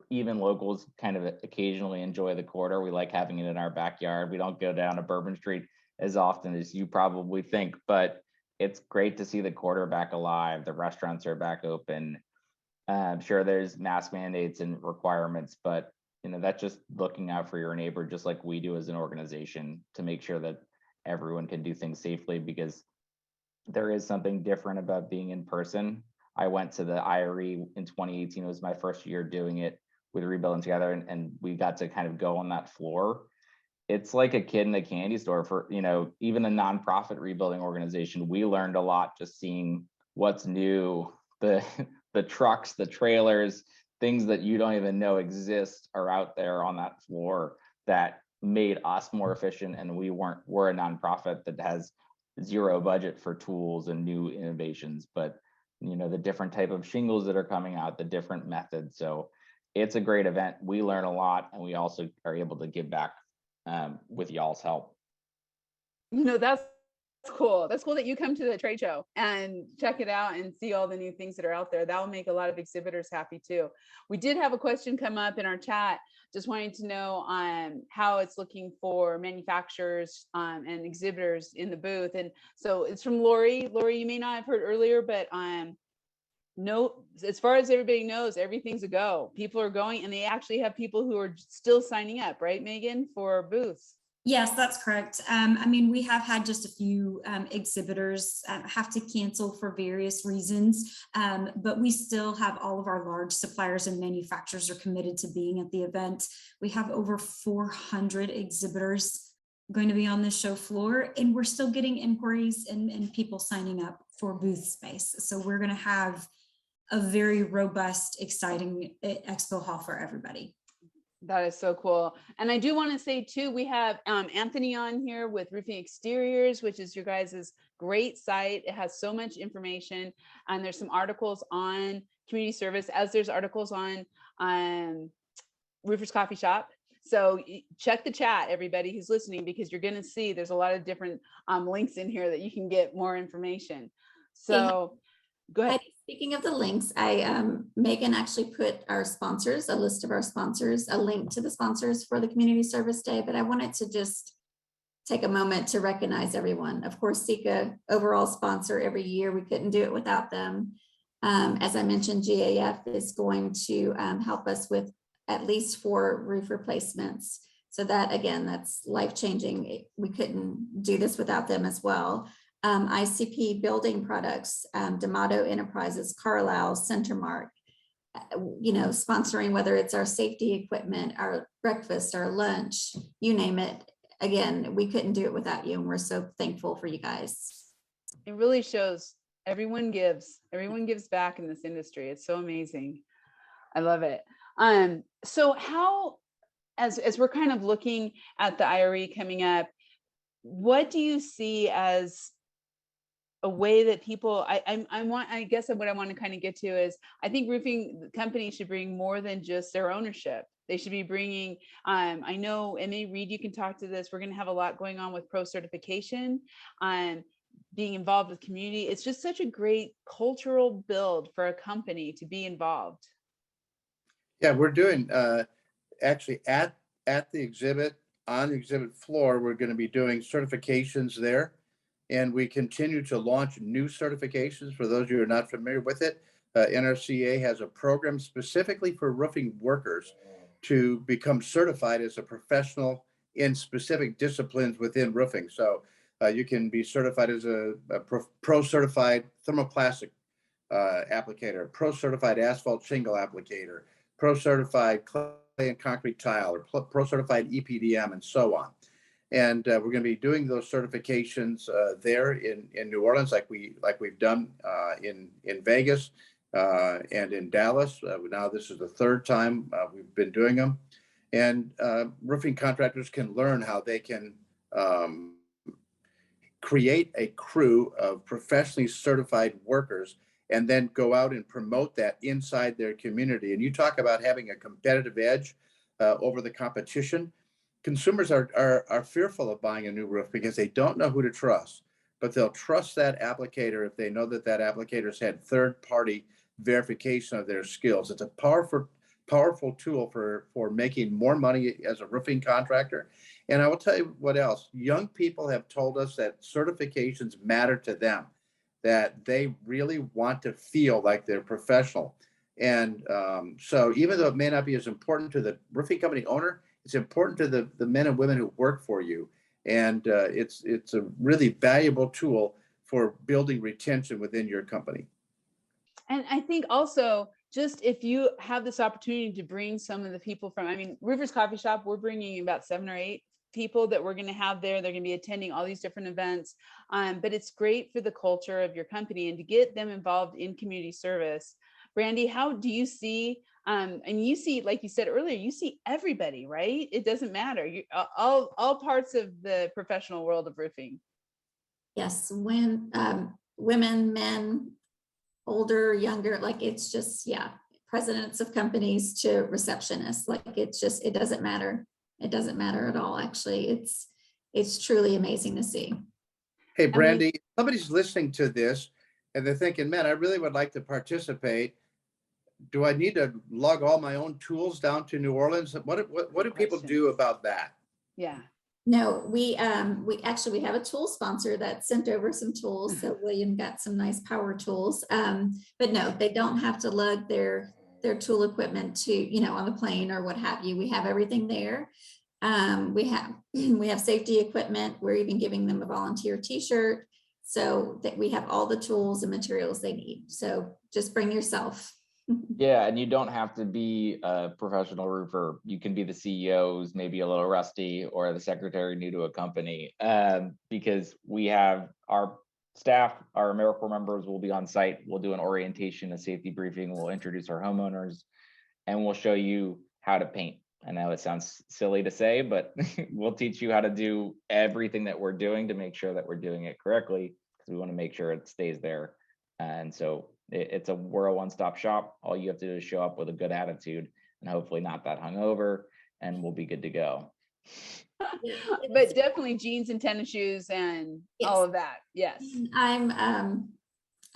even locals kind of occasionally enjoy the quarter. We like having it in our backyard. We don't go down to Bourbon Street as often as you probably think, but it's great to see the quarter back alive. The restaurants are back open. Sure, there's mask mandates and requirements, but that's just looking out for your neighbor, just like we do as an organization, to make sure that everyone can do things safely, because there is something different about being in person. I went to the IRE in 2018. It was my first year doing it with Rebuilding Together, and we got to kind of go on that floor. It's like a kid in a candy store for, even a nonprofit rebuilding organization. We learned a lot just seeing what's new, the trucks, the trailers, things that you don't even know exist are out there on that floor that made us more efficient. And we're a nonprofit that has zero budget for tools and new innovations, but the different type of shingles that are coming out, the different methods. So it's a great event. We learn a lot, and we also are able to give back with y'all's help. That's cool. That's cool that you come to the trade show and check it out and see all the new things that are out there. That will make a lot of exhibitors happy too. We did have a question come up in our chat, just wanting to know how it's looking for manufacturers and exhibitors in the booth. And so it's from Lori. Lori, you may not have heard earlier, but no, as far as everybody knows, everything's a go. People are going, and they actually have people who are still signing up, right, Megan, for booths? Yes, that's correct. I mean, we have had just a few exhibitors have to cancel for various reasons, but we still have all of our large suppliers and manufacturers are committed to being at the event. We have over 400 exhibitors going to be on the show floor, and we're still getting inquiries and people signing up for booth space. So we're going to have a very robust, exciting expo hall for everybody. That is so cool. And I do want to say too, we have Anthony on here with Roofing Exteriors, which is your guys' great site. It has so much information, and there's some articles on community service, as there's articles on Roofers Coffee Shop. So check the chat, everybody who's listening, because you're going to see there's a lot of different links in here that you can get more information. So go ahead. Speaking of the links, Megan actually put our sponsors, a list of our sponsors, a link to the sponsors for the Community Service Day, but I wanted to just take a moment to recognize everyone. Of course, Sika, overall sponsor every year. We couldn't do it without them. As I mentioned, GAF is going to help us with at least 4 roof replacements. So that, again, that's life-changing. We couldn't do this without them as well. ICP Building Products, D'Amato Enterprises, Carlisle, Centermark, sponsoring, whether it's our safety equipment, our breakfast, our lunch, you name it. Again, we couldn't do it without you, and we're so thankful for you guys. It really shows everyone gives back in this industry. It's so amazing. I love it. So how, as we're kind of looking at the IRE coming up, what do you see as a way that people, I guess what I want to kind of get to is, I think roofing companies should bring more than just their ownership. They should be bringing, I know, and Reid, you can talk to this. We're going to have a lot going on with pro certification, being involved with community. It's just such a great cultural build for a company to be involved. Yeah, we're doing, actually at the exhibit, on the exhibit floor, we're going to be doing certifications there. And we continue to launch new certifications. For those of you who are not familiar with it, NRCA has a program specifically for roofing workers to become certified as a professional in specific disciplines within roofing. So you can be certified as a pro-certified thermoplastic applicator, pro-certified asphalt shingle applicator, pro-certified clay and concrete tile, or pro-certified EPDM, and so on. And we're going to be doing those certifications there in New Orleans, like we've done in Vegas and in Dallas. Now this is the 3rd time we've been doing them, and roofing contractors can learn how they can create a crew of professionally certified workers, and then go out and promote that inside their community. And you talk about having a competitive edge over the competition. Consumers are fearful of buying a new roof because they don't know who to trust, but they'll trust that applicator if they know that applicator's had third-party verification of their skills. It's a powerful tool for making more money as a roofing contractor. And I will tell you what else. Young people have told us that certifications matter to them, that they really want to feel like they're professional. And so even though it may not be as important to the roofing company owner, it's important to the men and women who work for you. And it's a really valuable tool for building retention within your company. And I think also, just if you have this opportunity to bring some of the people from, Roofers Coffee Shop, we're bringing about 7 or 8 people that we're going to have there. They're going to be attending all these different events. But it's great for the culture of your company and to get them involved in community service. Brandi, how do you see, and you see, like you said earlier, you see everybody, right? It doesn't matter. All parts of the professional world of roofing. When women, men, older, younger, like it's just, yeah, presidents of companies to receptionists, like it's just, it doesn't matter. It doesn't matter at all. Actually, it's truly amazing to see. Hey, Brandi, somebody's listening to this and they're thinking, man, I really would like to participate. Do I need to lug all my own tools down to New Orleans? What do people do about that? Yeah. No, we have a tool sponsor that sent over some tools. So William got some nice power tools. But no, they don't have to lug their tool equipment to, you know, on the plane or what have you. We have everything there. We have safety equipment. We're even giving them a volunteer t-shirt so that we have all the tools and materials they need. So just bring yourself. Yeah, and you don't have to be a professional roofer. You can be the CEO who's maybe a little rusty, or the secretary new to a company, because we have our staff, our AmeriCorps members will be on site. We'll do an orientation, a safety briefing. We'll introduce our homeowners, and we'll show you how to paint. I know it sounds silly to say, but we'll teach you how to do everything that we're doing to make sure that we're doing it correctly, because we want to make sure it stays there. And so we're a one-stop shop. All you have to do is show up with a good attitude and hopefully not that hungover, and we'll be good to go. But definitely jeans and tennis shoes and all of that. Yes.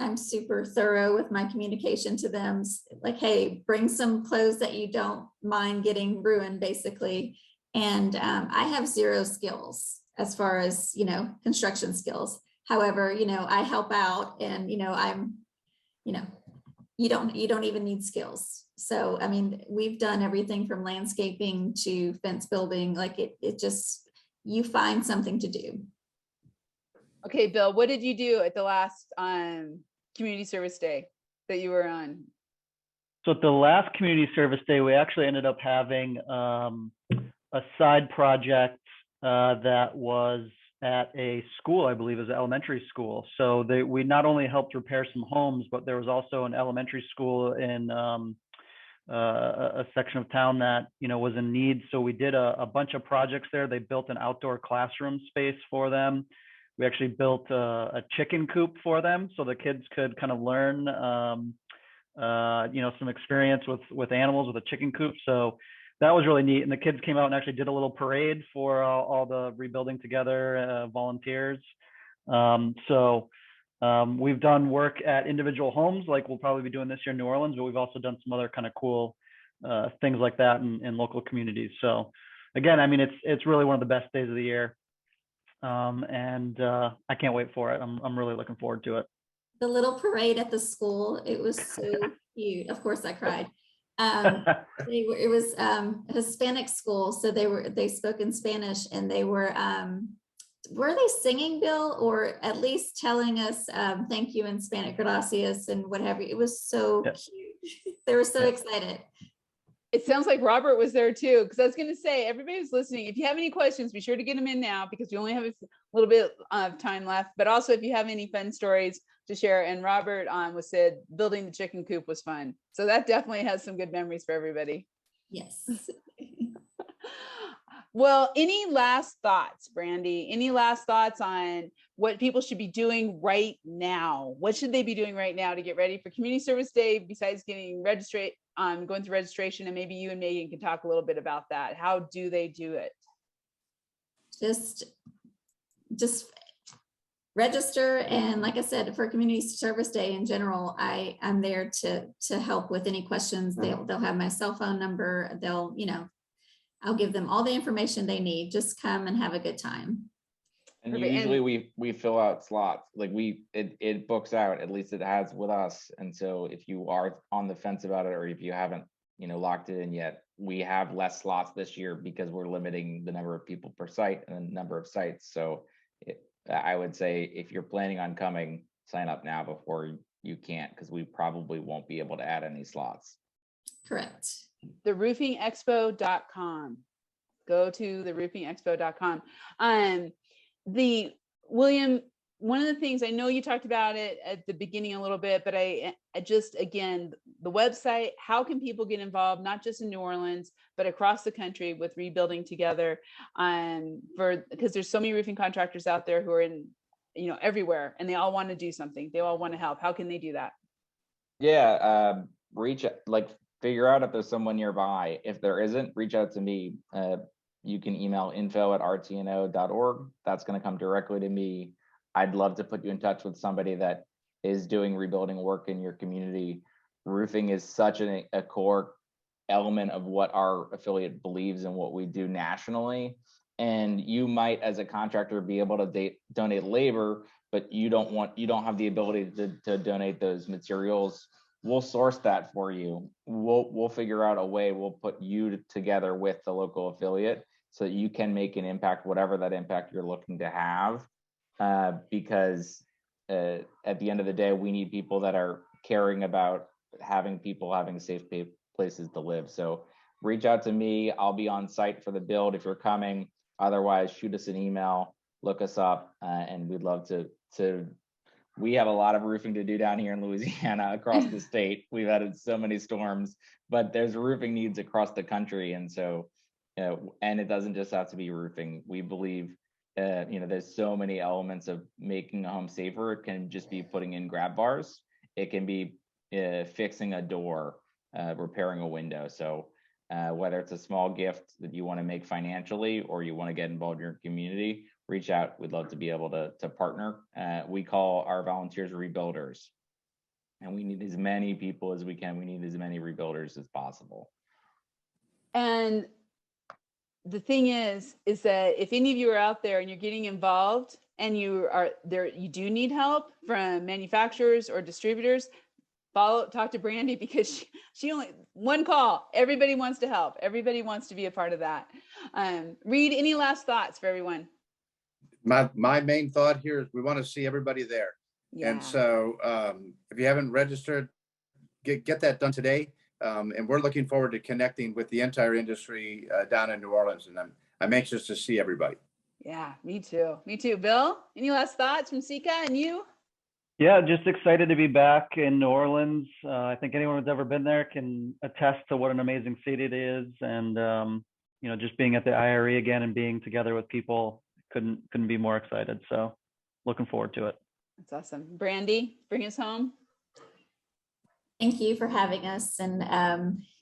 I'm super thorough with my communication to them. Like, hey, bring some clothes that you don't mind getting ruined, basically. And I have zero skills as far as, you know, construction skills. However, you know, I help out, and, you know, you don't even need skills. So, I mean, we've done everything from landscaping to fence building. Like it just, you find something to do. Okay, Bill, what did you do at the last community service day that you were on? So at the last community service day, we actually ended up having a side project that was at a school, I believe, is an elementary school. So we not only helped repair some homes, but there was also an elementary school in a section of town that, you know, was in need. So we did a bunch of projects there. They built an outdoor classroom space for them. We actually built a chicken coop for them, so the kids could kind of learn, you know, some experience with animals with a chicken coop. So that was really neat. And the kids came out and actually did a little parade for all the Rebuilding Together volunteers. We've done work at individual homes, like we'll probably be doing this year in New Orleans, but we've also done some other kind of cool things like that in local communities. So again, I mean, it's really one of the best days of the year. I can't wait for it. I'm really looking forward to it. The little parade at the school, it was so cute. Of course I cried. It was a Hispanic school, so they spoke in Spanish, and they were they singing, Bill, or at least telling us thank you in Spanish, gracias, and what have you. It was so cute. They were so excited. It sounds like Robert was there too, because I was going to say, everybody who's listening, if you have any questions, be sure to get them in now, because we only have a little bit of time left. But also, if you have any fun stories to share, and Robert said building the chicken coop was fun. So that definitely has some good memories for everybody. Yes. Well, any last thoughts, Brandi? Any last thoughts on what people should be doing right now? What should they be doing right now to get ready for Community Service Day, besides getting registered, going through registration? And maybe you and Megan can talk a little bit about that. How do they do it? Just register, and like I said, for Community Service Day in general, I'm there to help with any questions. They'll have my cell phone number. They'll, you know, I'll give them all the information they need. Just come and have a good time. And usually we fill out slots, like it books out, at least it has with us. And so if you are on the fence about it, or if you haven't, you know, locked it in yet, we have less slots this year because we're limiting the number of people per site and the number of sites. So I would say if you're planning on coming, sign up now before you can't, because we probably won't be able to add any slots. Correct. theroofingexpo.com. Go to theroofingexpo.com. William, one of the things, I know you talked about it at the beginning a little bit, but I just, again, the website, how can people get involved, not just in New Orleans, but across the country with Rebuilding Together? Because there's so many roofing contractors out there who are in, you know, everywhere, and they all want to do something. They all want to help. How can they do that? Yeah, figure out if there's someone nearby. If there isn't, reach out to me. You can email info@rtno.org. That's going to come directly to me. I'd love to put you in touch with somebody that is doing rebuilding work in your community. Roofing is such a core element of what our affiliate believes and what we do nationally. And you might, as a contractor, be able to donate labor, but you don't have the ability to donate those materials. We'll source that for you. We'll figure out a way. We'll put you together with the local affiliate so that you can make an impact, whatever that impact you're looking to have. Because at the end of the day, we need people that are caring about people having safe places to live. So reach out to me. I'll be on site for the build if you're coming. Otherwise, shoot us an email, look us up, and we'd love to. We have a lot of roofing to do down here in Louisiana across the state. We've had so many storms, but there's roofing needs across the country. And so, and it doesn't just have to be roofing. We believe, there's so many elements of making a home safer. It can just be putting in grab bars. It can be fixing a door, repairing a window. So whether it's a small gift that you want to make financially or you want to get involved in your community, reach out. We'd love to be able to partner. We call our volunteers rebuilders, and we need as many people as we can. We need as many rebuilders as possible. And the thing is that if any of you are out there and you're getting involved and you do need help from manufacturers or distributors, talk to Brandi, because she only one call. Everybody wants to help. Everybody wants to be a part of that. Reid, any last thoughts for everyone? My main thought here is we want to see everybody there. Yeah. And so if you haven't registered, get that done today. And we're looking forward to connecting with the entire industry down in New Orleans. And I'm anxious to see everybody. Yeah, me too. Me too. Bill, any last thoughts from Sika and you? Yeah, just excited to be back in New Orleans. I think anyone who's ever been there can attest to what an amazing city it is. And, just being at the IRE again and being together with people, couldn't be more excited. So looking forward to it. That's awesome. Brandi, bring us home. Thank you for having us. And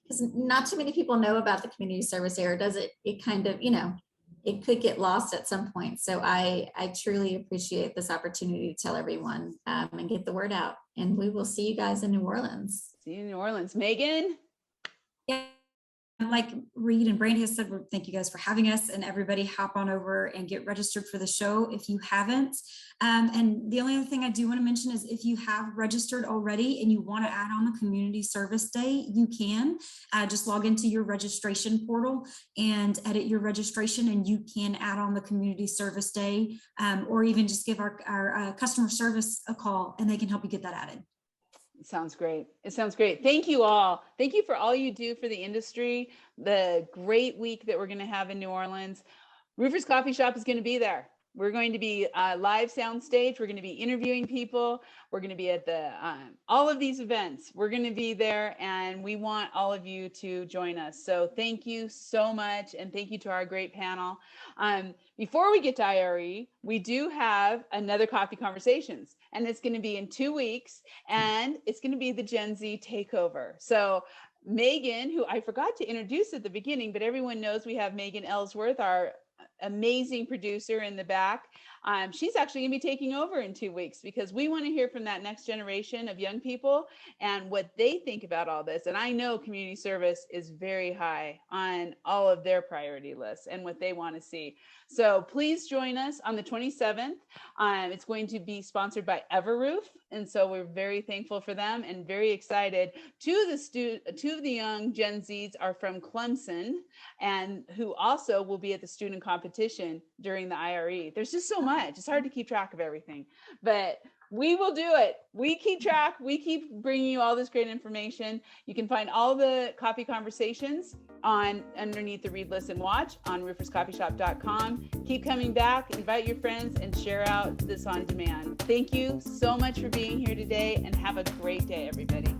because not too many people know about the community service area, does it? It kind of, it could get lost at some point. So I truly appreciate this opportunity to tell everyone and get the word out. And we will see you guys in New Orleans. See you in New Orleans. Megan? Yeah. Like Reid and Brandi has said, thank you guys for having us, and everybody hop on over and get registered for the show if you haven't. And the only other thing I do want to mention is if you have registered already and you want to add on the community service day, you can just log into your registration portal and edit your registration, and you can add on the community service day, or even just give our customer service a call and they can help you get that added. It sounds great. It sounds great. Thank you all. Thank you for all you do for the industry, the great week that we're going to have in New Orleans. Roofers Coffee Shop is going to be there. We're going to be live soundstage. We're going to be interviewing people. We're going to be at the all of these events. We're going to be there, and we want all of you to join us. So thank you so much, and thank you to our great panel. Before we get to IRE, we do have another Coffee Conversations, and it's going to be in 2 weeks, and it's going to be the Gen Z Takeover. So Megan, who I forgot to introduce at the beginning, but everyone knows we have Megan Ellsworth, our amazing producer in the back. She's actually going to be taking over in 2 weeks because we want to hear from that next generation of young people and what they think about all this. And I know community service is very high on all of their priority lists and what they want to see. So please join us on the 27th. It's going to be sponsored by Everroof. And so we're very thankful for them and very excited. Two of the young Gen Zs are from Clemson, and who also will be at the student competition during the IRE. There's just so much. It's hard to keep track of everything, but we will do it. We keep track. We keep bringing you all this great information. You can find all the Coffee Conversations underneath the Read, Listen, Watch on RoofersCoffeeShop.com. Keep coming back, invite your friends, and share out this on demand. Thank you so much for being here today, and have a great day, everybody.